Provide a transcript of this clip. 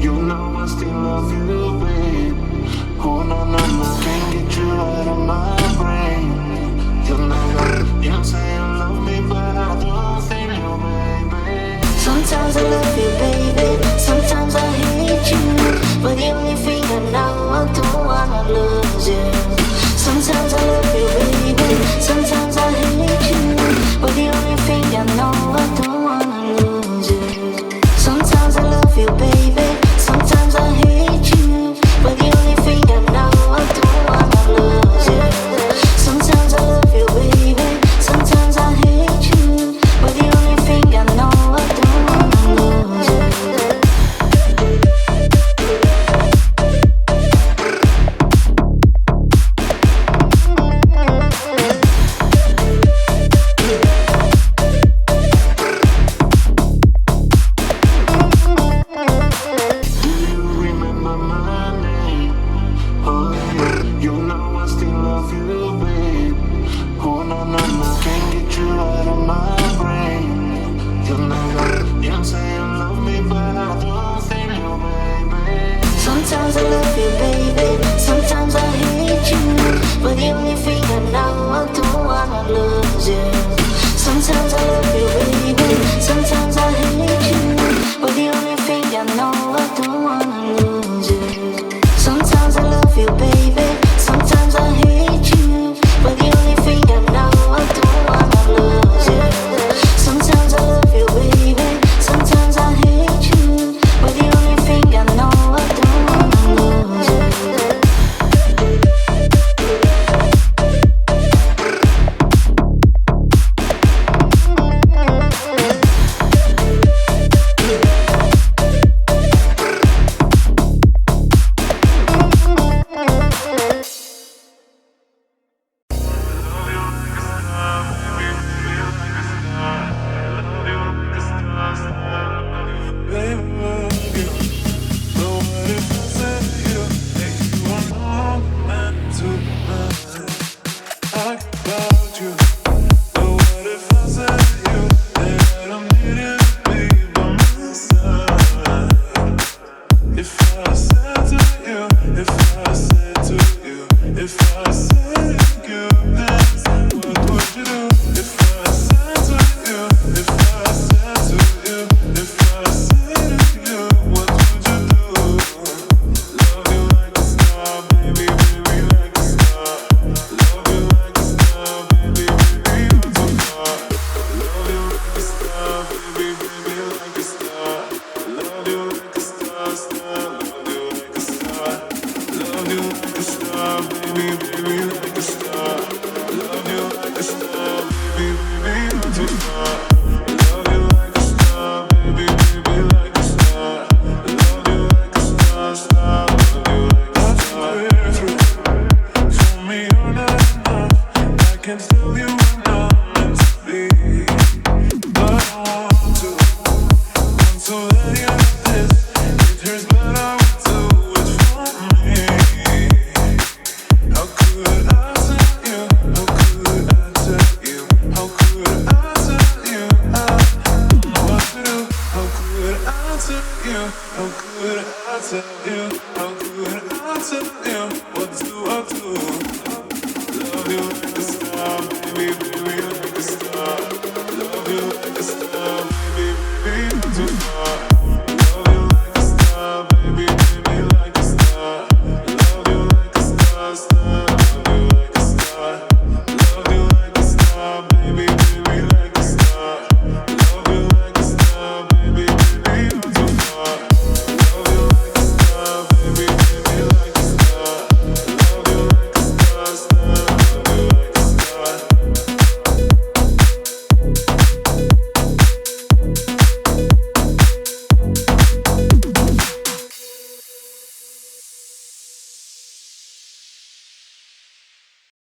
You know I still love you, babe. Oh no, no, no, can't get you out of my brain. You say you love me, but I don't feel you, baby. Sometimes I love you, baby. Sometimes I hate you. But the only thing I know, I don't wanna lose you. Sometimes I love you, baby. Sometimes I hate you. But the only thing I know, I don't wanna lose you. Sometimes I love you, baby. Sometimes I hate you. But the only thing I know, I don't wanna lose you. Sometimes I love you, baby. Sometimes I hate you. But the only thing I know, I don't wanna lose you. Sometimes I love you, baby. Sometimes I hate you. But the only thing I know, I don't wanna lose you. Sometimes I love you, baby. Sometimes I hate you. But the only thing I know, I don't wanna lose you. Sometimes I love you, baby. Sometimes I hate you. But the only thing I know, I don't wanna lose you. Sometimes I love you, baby. Sometimes I hate you. But the only thing I know, I don't wanna lose you. How could I tell you what do I do? Love you.